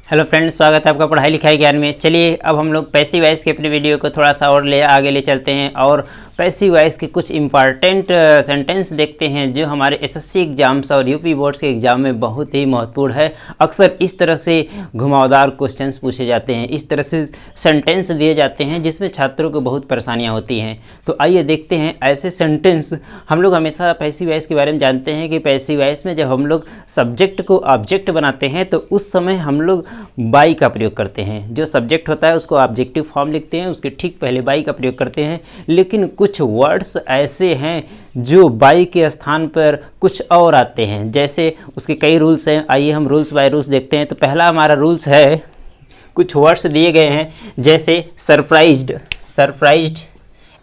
Hello friends, स्वागत है आपका पढ़ाई लिखाई ज्ञान में। चलिए अब हम लोग पैसिव वॉइस के अपने वीडियो को थोड़ा सा और आगे ले चलते हैं और पैसिव वॉइस के कुछ इंपॉर्टेंट सेंटेंस देखते हैं जो हमारे एसएससी एग्जाम्स और यूपी बोर्ड्स के एग्जाम में बहुत ही महत्वपूर्ण है। अक्सर इस तरह से घुमावदार क्वेश्चंस पूछे जाते हैं, इस तरह से सेंटेंस दिए जाते हैं जिसमें छात्रों को बहुत परेशानियाँ होती हैं। तो आइए देखते हैं ऐसे सेंटेंस। हम लोग हमेशा पैसिव वॉइस के बारे में जानते हैं कि पैसिव वॉइस में जब हम लोग सब्जेक्ट को ऑब्जेक्ट बनाते हैं तो उस समय हम लोग बाई का प्रयोग करते हैं। जो सब्जेक्ट होता है उसको ऑब्जेक्टिव फॉर्म लिखते हैं, उसके ठीक पहले बाई का प्रयोग करते हैं। लेकिन कुछ वर्ड्स ऐसे हैं जो बाई के स्थान पर कुछ और आते हैं, जैसे उसके कई रूल्स हैं। आइए हम रूल्स बाय रूल्स देखते हैं। तो पहला हमारा रूल्स है, कुछ वर्ड्स दिए गए हैं जैसे सरप्राइज्ड,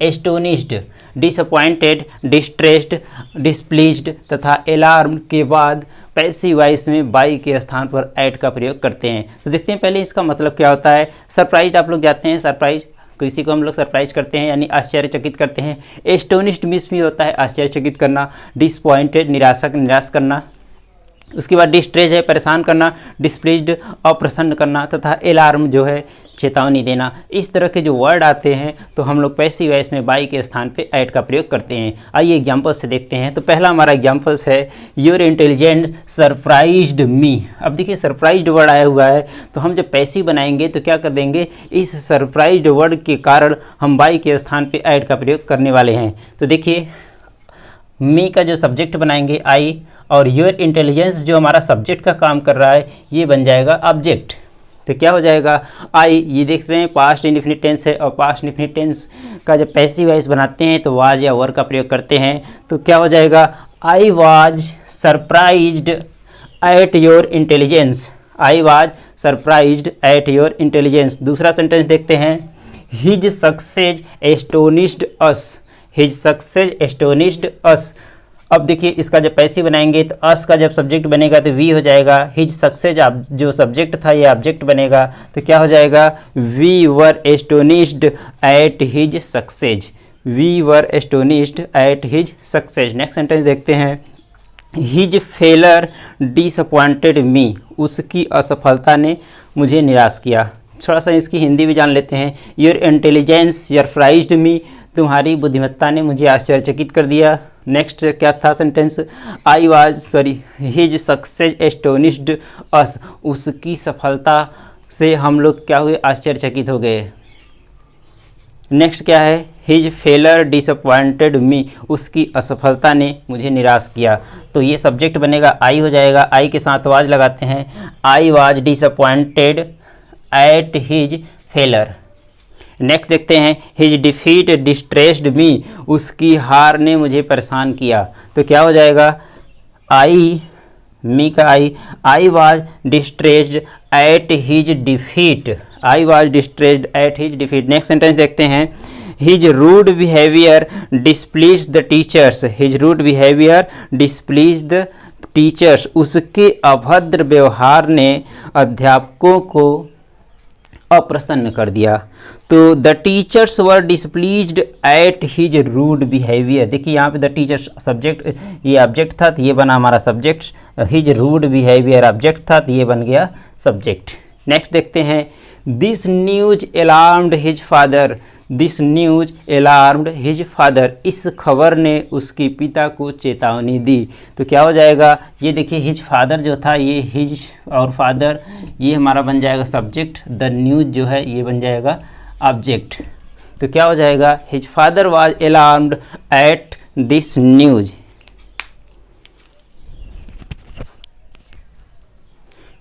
एस्टोनिश्ड, डिसअपॉइंटेड, डिस्ट्रेस्ड, डिसप्लीज्ड तथा अलार्म्ड के बाद पैसिव वॉइस में बाई के स्थान पर ऐड का प्रयोग करते हैं। तो देखते हैं पहले इसका मतलब क्या होता है। सरप्राइज्ड आप लोग जाते हैं, सरप्राइज किसी को हम लोग सरप्राइज करते हैं यानी आश्चर्यचकित करते हैं। एस्टोनिश्ड मिस भी होता है आश्चर्यचकित करना। डिसअपॉइंटेड निराश करना। उसके बाद डिस्ट्रेस है परेशान करना, डिसप्लीज्ड अप्रसन्न करना तथा अलार्म जो है चेतावनी देना। इस तरह के जो वर्ड आते हैं तो हम लोग पैसिव वॉइस में बाई के स्थान पे ऐड का प्रयोग करते हैं। आइए एग्जांपल्स से देखते हैं। तो पहला हमारा एग्जांपल्स है, योर इंटेलिजेंस सरप्राइज्ड मी। अब देखिए सरप्राइज्ड वर्ड आया हुआ है तो हम जब पैसिव बनाएंगे तो क्या कर देंगे, इस सरप्राइज्ड वर्ड के कारण हम बाई के स्थान पे ऐड का प्रयोग करने वाले हैं। तो देखिए मी का जो सब्जेक्ट बनाएंगे आई, और योर इंटेलिजेंस जो हमारा सब्जेक्ट का काम कर रहा है ये बन जाएगा ऑब्जेक्ट। तो क्या हो जाएगा, आई, ये देख रहे हैं पास्ट इंडेफिनिट टेंस है और पास्ट इंडेफिनिट टेंस का जब पैसिव वॉइस बनाते हैं तो वाज या वर का प्रयोग करते हैं। तो क्या हो जाएगा, I was surprised at your intelligence. I was surprised at your intelligence. दूसरा सेंटेंस देखते हैं, हिज सक्सेस एस्टोनिश्ड अस। हिज सक्सेस एस्टोनिश्ड अस। अब देखिए इसका जब पैसिव बनाएंगे तो अस का जब सब्जेक्ट बनेगा तो वी हो जाएगा। हिज सक्सेस जो सब्जेक्ट था ये ऑब्जेक्ट बनेगा तो क्या हो जाएगा, we were astonished at his success. We were astonished at his success. Next sentence देखते हैं, हिज फेलर डिसअपॉइंटेड मी। उसकी असफलता ने मुझे निराश किया। थोड़ा सा इसकी हिंदी भी जान लेते हैं। योर इंटेलिजेंस सरप्राइज्ड मी। तुम्हारी बुद्धिमत्ता ने मुझे आश्चर्यचकित कर दिया। नेक्स्ट क्या था सेंटेंस, हिज सक्सेस एस्टोनिश्ड अस। उसकी सफलता से हम लोग क्या हुए, आश्चर्यचकित हो गए। नेक्स्ट क्या है, हिज फेलर डिसअपॉइंटेड मी। उसकी असफलता ने मुझे निराश किया। तो ये सब्जेक्ट बनेगा आई हो जाएगा। आई के साथ वाज लगाते हैं, I was disappointed at his failure. Next देखते हैं, हिज डिफीट डिस्ट्रेस्ड मी। उसकी हार ने मुझे परेशान किया। तो क्या हो जाएगा, आई, मी का I was distressed at his defeat. I was distressed at his defeat. Next sentence देखते हैं, his rude behaviour displeased the teachers. His rude behaviour displeased the teachers. उसके अभद्र व्यवहार ने अध्यापकों को अप्रसन्न कर दिया। तो the teachers were displeased at his rude behaviour. देखिए यहाँ पे द टीचर्स सब्जेक्ट, ये ऑब्जेक्ट था तो ये बना हमारा subject. His rude behaviour object था तो ये बन गया सब्जेक्ट। नेक्स्ट देखते हैं, this news alarmed his father. This news alarmed his father. इस खबर ने उसके पिता को चेतावनी दी। तो क्या हो जाएगा, ये देखिए हिज फादर जो था, ये हिज और फादर ये हमारा बन जाएगा सब्जेक्ट। द न्यूज जो है ये बन जाएगा ऑब्जेक्ट। तो क्या हो जाएगा, his father was alarmed at this news.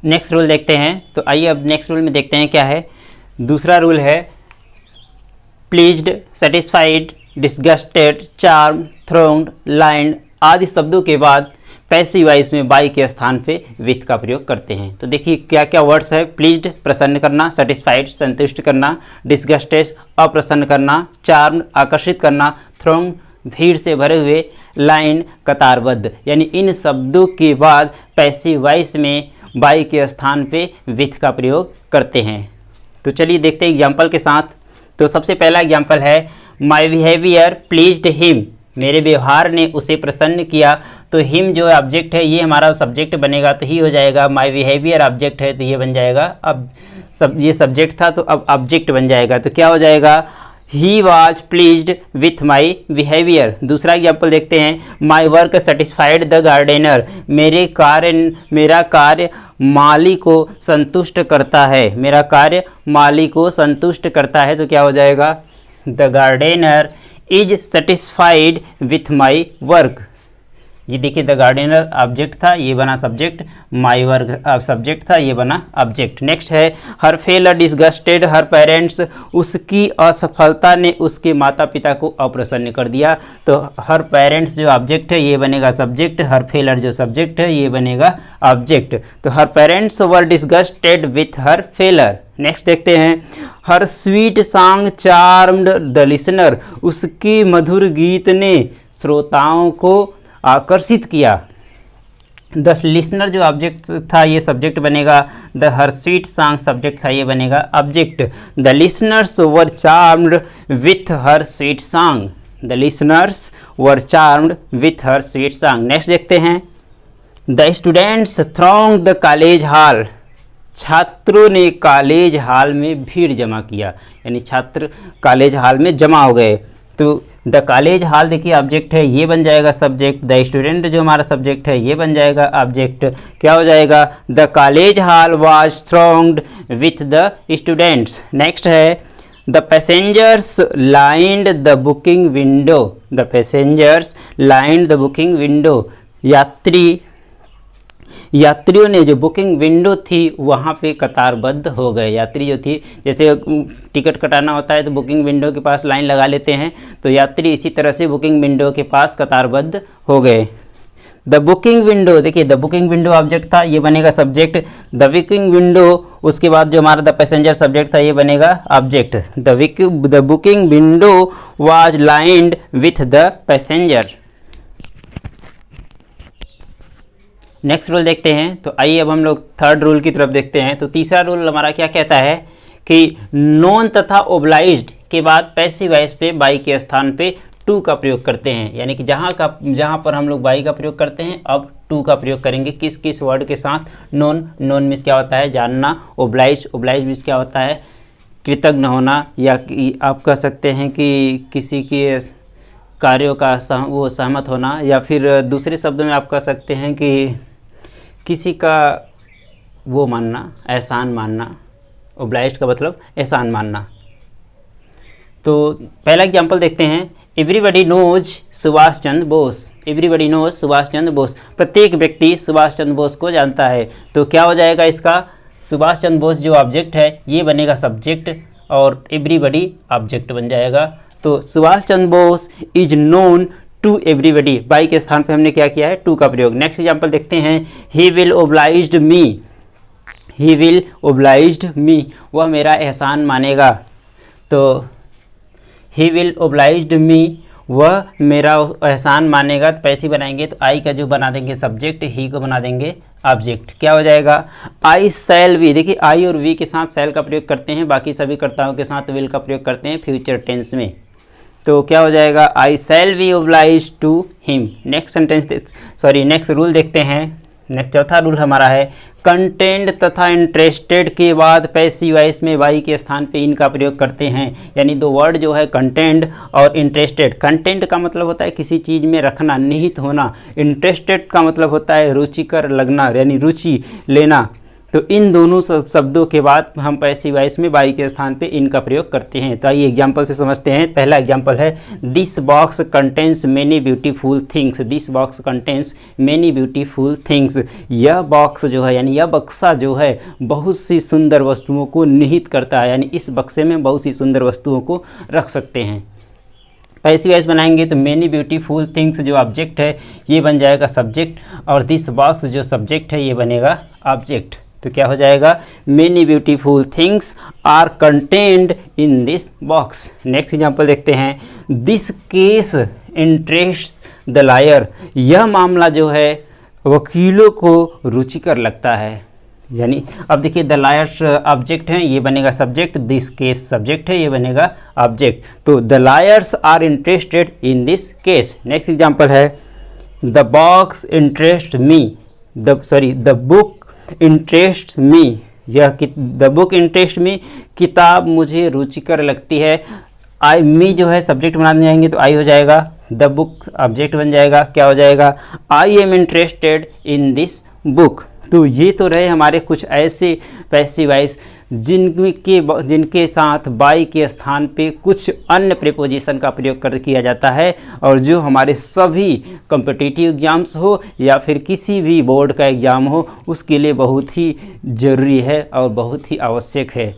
Next rule देखते हैं। तो आइए अब नेक्स्ट रूल में देखते हैं क्या है। दूसरा रूल है, pleased, satisfied, disgusted, charm, throned, lined आदि शब्दों के बाद पैसिव वॉइस में बाई के स्थान पे विथ का प्रयोग करते हैं। तो देखिए क्या क्या वर्ड्स है, प्लीज्ड प्रसन्न करना, सेटिस्फाइड संतुष्ट करना, डिसगस्टेड अप्रसन्न करना, चार्म आकर्षित करना, थ्रोन्ड भीड़ से भरे हुए, लाइन कतारबद्ध। यानी इन शब्दों के बाद पैसिव वॉइस में बाई के स्थान पे विथ का प्रयोग करते हैं। तो चलिए देखते हैं एग्जाम्पल के साथ। तो सबसे पहला एग्जाम्पल है, माई बिहेवियर प्लीज्ड हिम। मेरे व्यवहार ने उसे प्रसन्न किया। तो हिम जो ऑब्जेक्ट है ये हमारा सब्जेक्ट बनेगा, तो ही हो जाएगा। माई बिहेवियर ऑब्जेक्ट है तो ये बन जाएगा, अब ये सब्जेक्ट था तो अब ऑब्जेक्ट बन जाएगा। तो क्या हो जाएगा, he was pleased with my behaviour. दूसरा एग्जाम्पल देखते हैं, my work satisfied the gardener. मेरा कार्य माली को संतुष्ट करता है। मेरा कार्य माली को संतुष्ट करता है, तो क्या हो जाएगा, the gardener is satisfied with my work. ये देखिए द गार्डनर ऑब्जेक्ट था, ये बना सब्जेक्ट, माई वर्क सब्जेक्ट था, ये बना ऑब्जेक्ट। नेक्स्ट है, हर फेलर डिसगस्टेड हर पेरेंट्स। उसकी असफलता ने उसके माता पिता को अप्रसन्न कर दिया। तो हर पेरेंट्स जो ऑब्जेक्ट है ये बनेगा सब्जेक्ट, हर फेलर जो सब्जेक्ट है ये बनेगा ऑब्जेक्ट। तो her parents were disgusted with her failure. Next देखते हैं, her sweet song charmed the listener. उसकी मधुर गीत ने श्रोताओं को आकर्षित किया। द लिसनर जो ऑब्जेक्ट था ये सब्जेक्ट बनेगा, the her sweet song subject था ये बनेगा object. The listeners were charmed with her sweet song. The listeners were charmed with her sweet song. Next देखते हैं, the students throng the college hall. छात्रों ने कॉलेज हॉल में भीड़ जमा किया, यानी छात्र कॉलेज हॉल में जमा हो गए। तो द कॉलेज हॉल देखिए ऑब्जेक्ट है, ये बन जाएगा सब्जेक्ट। द स्टूडेंट जो हमारा सब्जेक्ट है ये बन जाएगा ऑब्जेक्ट। क्या हो जाएगा, the college hall was thronged with the students. Next है, the passengers lined the booking window. The passengers lined the booking window. यात्रियों ने जो बुकिंग विंडो थी वहाँ पे कतारबद्ध हो गए। यात्री जो थी, जैसे टिकट कटाना होता है तो बुकिंग विंडो के पास लाइन लगा लेते हैं, तो यात्री इसी तरह से बुकिंग विंडो के पास कतारबद्ध हो गए। द बुकिंग विंडो, देखिए द बुकिंग विंडो ऑब्जेक्ट था, ये बनेगा सब्जेक्ट। द बुकिंग विंडो, उसके बाद जो हमारा द पैसेंजर सब्जेक्ट था ये बनेगा object. The booking window was lined with the passenger. Next rule देखते हैं। तो आइए अब हम लोग थर्ड रूल की तरफ देखते हैं। तो तीसरा रूल हमारा क्या कहता है कि नोन तथा ओब्लाइज्ड के बाद पैसिव वॉइस पे बाई के स्थान पे टू का प्रयोग करते हैं। यानी कि जहाँ पर हम लोग बाई का प्रयोग करते हैं अब टू का प्रयोग करेंगे। किस किस वर्ड के साथ, नोन मीन्स क्या होता है जानना, ओब्लाइज मीन्स क्या होता है कृतज्ञ होना, या आप कह सकते हैं कि किसी के कार्यों का वो सहमत होना, या फिर दूसरे शब्दों में आप कह सकते हैं कि किसी का वो मानना, एहसान मानना। ओब्लाइज्ड का मतलब एहसान मानना। तो पहला एग्जाम्पल देखते हैं, everybody knows Subhash Chandra Bose. Everybody knows Subhash Chandra Bose, प्रत्येक व्यक्ति सुभाष चंद्र बोस को जानता है। तो क्या हो जाएगा इसका, सुभाष चंद्र बोस जो ऑब्जेक्ट है ये बनेगा सब्जेक्ट और एवरीबडी ऑब्जेक्ट बन जाएगा। तो Subhash Chandra Bose is known to everybody, by के स्थान पे हमने क्या किया है टू का प्रयोग। नेक्स्ट एग्जाम्पल देखते हैं, he will obliged me. He will obliged me, वह मेरा एहसान मानेगा। तो ही विल ओब्लाइज्ड मी, वह मेरा एहसान मानेगा। तो पैसे बनाएंगे तो आई का जो बना देंगे सब्जेक्ट, ही को बना देंगे ऑब्जेक्ट। क्या हो जाएगा, आई शैल वी। देखिए आई और वी के साथ शैल का प्रयोग करते हैं, बाकी सभी कर्ताओं के साथ विल का प्रयोग करते हैं फ्यूचर टेंस में। तो क्या हो जाएगा, I shall be oblige to him. Next rule देखते हैं। नेक्स्ट चौथा रूल हमारा है, कंटेंट तथा इंटरेस्टेड के बाद पैसिव वॉइस में वाई के स्थान पे इन का प्रयोग करते हैं। यानी दो वर्ड जो है कंटेंट और इंटरेस्टेड। कंटेंट का मतलब होता है किसी चीज़ में रखना, निहित होना। इंटरेस्टेड का मतलब होता है रुचिकर लगना, यानी रुचि लेना। तो इन दोनों शब्दों के बाद हम पैसिव वॉइस में बाई के स्थान पे इनका प्रयोग करते हैं। तो आइए एग्जाम्पल से समझते हैं। पहला एग्जाम्पल है, this box contains many beautiful things. This box contains many beautiful things. यह बॉक्स जो है, यानी यह बक्सा जो है बहुत सी सुंदर वस्तुओं को निहित करता है, यानी इस बक्से में बहुत सी सुंदर वस्तुओं को रख सकते हैं। पैसिव वॉइस बनाएंगे तो मेनी ब्यूटीफुल थिंग्स जो ऑब्जेक्ट है ये बन जाएगा सब्जेक्ट, और दिस बॉक्स जो सब्जेक्ट है ये बनेगा ऑब्जेक्ट। तो क्या हो जाएगा, many beautiful things are contained in this box. Next example देखते हैं, this case interest the lawyer. यह मामला जो है वकीलों को रुचिकर लगता है। यानी अब देखिए द लायर्स ऑब्जेक्ट है, ये बनेगा सब्जेक्ट, दिस केस सब्जेक्ट है, ये बनेगा ऑब्जेक्ट। तो the lawyers are interested in this case. Next example है the box interest me, the book interest me, the book interest me, किताब मुझे रुचिकर लगती है। आई मी जो है सब्जेक्ट बनाने जाएंगे तो आई हो जाएगा, द बुक ऑब्जेक्ट बन जाएगा, क्या हो जाएगा, I am interested in this book. तो ये तो रहे हमारे कुछ ऐसे पैसिव वॉइस जिनके साथ बाई के स्थान पे कुछ अन्य प्रीपोजिशन का प्रयोग किया जाता है, और जो हमारे सभी कॉम्पिटिटिव एग्जाम्स हो या फिर किसी भी बोर्ड का एग्ज़ाम हो उसके लिए बहुत ही ज़रूरी है और बहुत ही आवश्यक है।